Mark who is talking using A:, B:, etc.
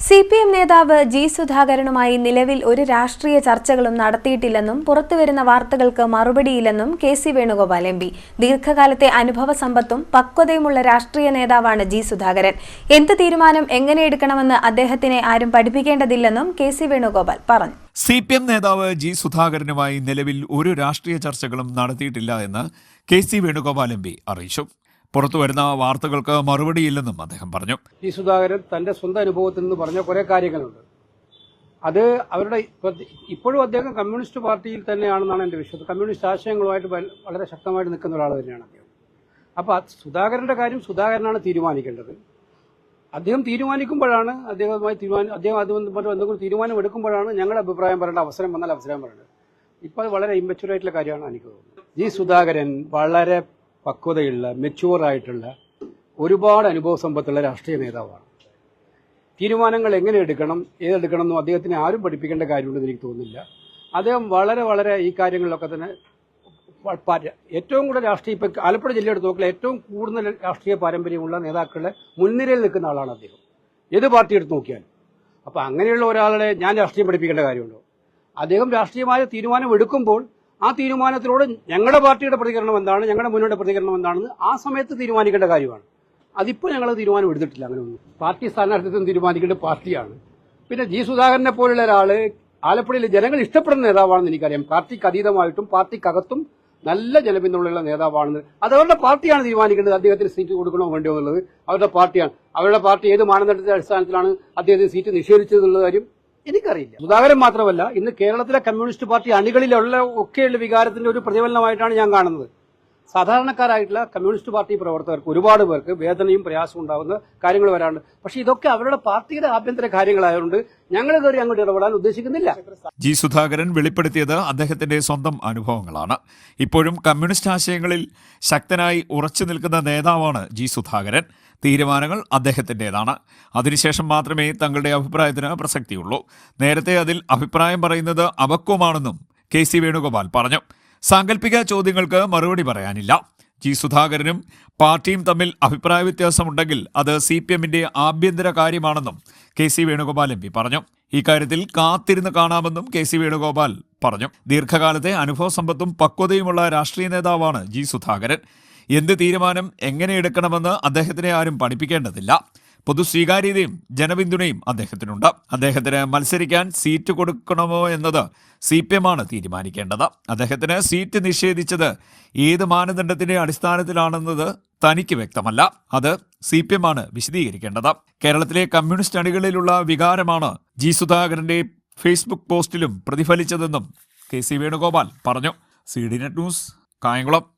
A: CPM നേതാവ് G സുധാകരനുമായി നിലവിൽ ഒരു രാഷ്ട്രീയ ചർച്ചകളും നടത്തിയിട്ടില്ലെന്നും പുറത്തുവരുന്ന വാർത്തകൾക്ക് മറുപടിയില്ലെന്നും കെ.സി. വേണുഗോപാൽ എം.പി. ദീർഘകാലത്തെ അനുഭവ സമ്പത്തും പക്വതയുമുള്ള രാഷ്ട്രീയ നേതാവാണ് ജി സുധാകരൻ. എന്ത് തീരുമാനം എങ്ങനെ എടുക്കണമെന്ന് അദ്ദേഹത്തിനെ ആരും പഠിപ്പിക്കേണ്ടതില്ലെന്നും കെ.സി. വേണുഗോപാൽ പറഞ്ഞു.
B: CPM നേതാവ് ജി സുധാകരനുമായി നിലവിൽ ഒരു രാഷ്ട്രീയ ചർച്ചകളും നടത്തിയിട്ടില്ല എന്ന് കെ.സി. വേണുഗോപാൽ എം.പി. അറിയിച്ചു. പുറത്തുവരുന്ന വാർത്തകൾക്ക് മറുപടിയില്ലെന്നും അദ്ദേഹം പറഞ്ഞു.
C: ജി സുധാകരൻ തന്റെ സ്വന്തം അനുഭവത്തിൽ നിന്ന് പറഞ്ഞ കുറെ കാര്യങ്ങളുണ്ട്. അത് അവരുടെ ഇപ്പോഴും അദ്ദേഹം കമ്മ്യൂണിസ്റ്റ് പാർട്ടിയിൽ തന്നെയാണെന്നാണ് എന്റെ വിശ്വാസം. കമ്മ്യൂണിസ്റ്റ് ആശയങ്ങളുമായിട്ട് വളരെ ശക്തമായിട്ട് നിൽക്കുന്ന ഒരാൾ തന്നെയാണ് അദ്ദേഹം. അപ്പോൾ സുധാകരന്റെ കാര്യം സുധാകരനാണ് തീരുമാനിക്കേണ്ടത്. അദ്ദേഹം തീരുമാനിക്കുമ്പോഴാണ് അദ്ദേഹം എന്തെങ്കിലും തീരുമാനം എടുക്കുമ്പോഴാണ് ഞങ്ങളുടെ അഭിപ്രായം പറയേണ്ട അവസരം വന്നാൽ അവസരം പറയേണ്ടത്. ഇപ്പോൾ അത് വളരെ ഇമ്മച്യൂറായിട്ടുള്ള കാര്യമാണ് എനിക്ക് തോന്നുന്നത്. ജി സുധാകരൻ വളരെ പക്വതയുള്ള മെച്യൂറായിട്ടുള്ള ഒരുപാട് അനുഭവ സമ്പത്തുള്ള രാഷ്ട്രീയ നേതാവാണ്. തീരുമാനങ്ങൾ എങ്ങനെ എടുക്കണം ഏതെടുക്കണം എന്നും അദ്ദേഹത്തിന് ആരും പഠിപ്പിക്കേണ്ട കാര്യമുണ്ടെന്ന് എനിക്ക് തോന്നുന്നില്ല. അദ്ദേഹം വളരെ ഈ കാര്യങ്ങളിലൊക്കെ തന്നെ ഏറ്റവും കൂടുതൽ രാഷ്ട്രീയ ഇപ്പം ആലപ്പുഴ ജില്ലയെടുത്ത് നോക്കിയാൽ ഏറ്റവും കൂടുതൽ രാഷ്ട്രീയ പാരമ്പര്യമുള്ള നേതാക്കളുടെ മുൻനിരയിൽ നിൽക്കുന്ന ആളാണ് അദ്ദേഹം, ഏത് പാർട്ടി എടുത്ത് നോക്കിയാലും. അപ്പം അങ്ങനെയുള്ള ഒരാളെ ഞാൻ രാഷ്ട്രീയം പഠിപ്പിക്കേണ്ട കാര്യമുണ്ടോ? അദ്ദേഹം രാഷ്ട്രീയമായ തീരുമാനം എടുക്കുമ്പോൾ ആ തീരുമാനത്തിലൂടെ ഞങ്ങളുടെ പാർട്ടിയുടെ പ്രതികരണം എന്താണ്, ഞങ്ങളുടെ മുന്നോട്ട് പ്രതികരണം എന്താണെന്ന് ആ സമയത്ത് തീരുമാനിക്കേണ്ട കാര്യമാണ്. അതിപ്പോൾ ഞങ്ങൾ തീരുമാനം എടുത്തിട്ടില്ല. അങ്ങനെ ഒന്നും പാർട്ടി സ്ഥാനാർത്ഥിത്വം തീരുമാനിക്കേണ്ട പാർട്ടിയാണ്. പിന്നെ ജി സുധാകരനെ പോലുള്ള ഒരാള് ആലപ്പുഴയിലെ ജനങ്ങൾ ഇഷ്ടപ്പെടുന്ന നേതാവാണെന്ന് എനിക്കറിയാം. പാർട്ടിക്ക് അതീതമായിട്ടും പാർട്ടിക്കകത്തും നല്ല ജനപിന്തുണയുള്ള നേതാവാണെന്ന് അത് അവരുടെ പാർട്ടിയാണ് തീരുമാനിക്കേണ്ടത്. അദ്ദേഹത്തിന് സീറ്റ് കൊടുക്കണോ വേണ്ടോ എന്നുള്ളത് അവരുടെ പാർട്ടിയാണ്. അവരുടെ പാർട്ടി ഏത് മാനദണ്ഡത്തിന്റെ അടിസ്ഥാനത്തിലാണ് അദ്ദേഹത്തിന് സീറ്റ് നിഷേധിച്ചതെന്നുള്ള കാര്യം എനിക്കറിയില്ല. സുധാകരൻ മാത്രമല്ല, ഇന്ന് കേരളത്തിലെ കമ്മ്യൂണിസ്റ്റ് പാർട്ടി അണികളിലുള്ള ഒക്കെയുള്ള വികാരത്തിന്റെ ഒരു പ്രതിഫലനമായിട്ടാണ് ഞാൻ കാണുന്നത്. സാധാരണക്കാരായിട്ടുള്ള കമ്മ്യൂണിസ്റ്റ് പാർട്ടി പ്രവർത്തകർക്ക് ഒരുപാട് പേർക്ക് വേദനയും പ്രയാസവും ഉണ്ടാകുന്ന കാര്യങ്ങൾ വരാറുണ്ട്. പക്ഷെ ഇതൊക്കെ അവരുടെ പാർട്ടിയുടെ ആഭ്യന്തര കാര്യങ്ങളായതുകൊണ്ട് ഞങ്ങൾ കയറി അങ്ങോട്ട് ഇടപെടാൻ ഉദ്ദേശിക്കുന്നില്ല.
B: ജി സുധാകരൻ വെളിപ്പെടുത്തിയത് അദ്ദേഹത്തിന്റെ സ്വന്തം അനുഭവങ്ങളാണ്. ഇപ്പോഴും കമ്മ്യൂണിസ്റ്റ് ആശയങ്ങളിൽ ശക്തനായി ഉറച്ചു നിൽക്കുന്ന നേതാവാണ് ജി സുധാകരൻ. തീരുമാനങ്ങൾ അദ്ദേഹത്തിൻ്റെതാണ്. അതിനുശേഷം മാത്രമേ തങ്ങളുടെ അഭിപ്രായത്തിന് പ്രസക്തിയുള്ളൂ. നേരത്തെ അതിൽ അഭിപ്രായം പറയുന്നത് അപക്വമാണെന്നും കെ.സി. വേണുഗോപാൽ പറഞ്ഞു. സാങ്കല്പിക ചോദ്യങ്ങൾക്ക് മറുപടി പറയാനില്ല. ജി സുധാകരനും പാർട്ടിയും തമ്മിൽ അഭിപ്രായ വ്യത്യാസമുണ്ടെങ്കിൽ അത് CPMന്റെ ആഭ്യന്തര കാര്യമാണെന്നും കെ.സി. വേണുഗോപാൽ എം.പി. പറഞ്ഞു. ഇക്കാര്യത്തിൽ കാത്തിരുന്ന് കാണാമെന്നും കെ.സി. വേണുഗോപാൽ പറഞ്ഞു. ദീർഘകാലത്തെ അനുഭവ സമ്പത്തും പക്വതയുമുള്ള രാഷ്ട്രീയ നേതാവാണ് ജി സുധാകരൻ. എന്ത് തീരുമാനം എങ്ങനെ എടുക്കണമെന്ന് അദ്ദേഹത്തിനെ ആരും പഠിപ്പിക്കേണ്ടതില്ല. പൊതുസ്വീകാര്യതയും ജനപിന്തുണയും അദ്ദേഹത്തിനുണ്ട്. അദ്ദേഹത്തിന് മത്സരിക്കാൻ സീറ്റ് കൊടുക്കണമോ എന്നത് CPM ആണ് തീരുമാനിക്കേണ്ടത്. അദ്ദേഹത്തിന് സീറ്റ് നിഷേധിച്ചത് ഏത് മാനദണ്ഡത്തിന്റെ അടിസ്ഥാനത്തിലാണെന്നത് തനിക്ക് വ്യക്തമല്ല. അത് CPM ആണ് വിശദീകരിക്കേണ്ടത്. കേരളത്തിലെ കമ്മ്യൂണിസ്റ്റ് അണികളിലുള്ള വികാരമാണ് ജി സുധാകരന്റെ ഫേസ്ബുക്ക് പോസ്റ്റിലും പ്രതിഫലിച്ചതെന്നും കെ.സി. വേണുഗോപാൽ പറഞ്ഞു. CDNet news, Kayamkulam.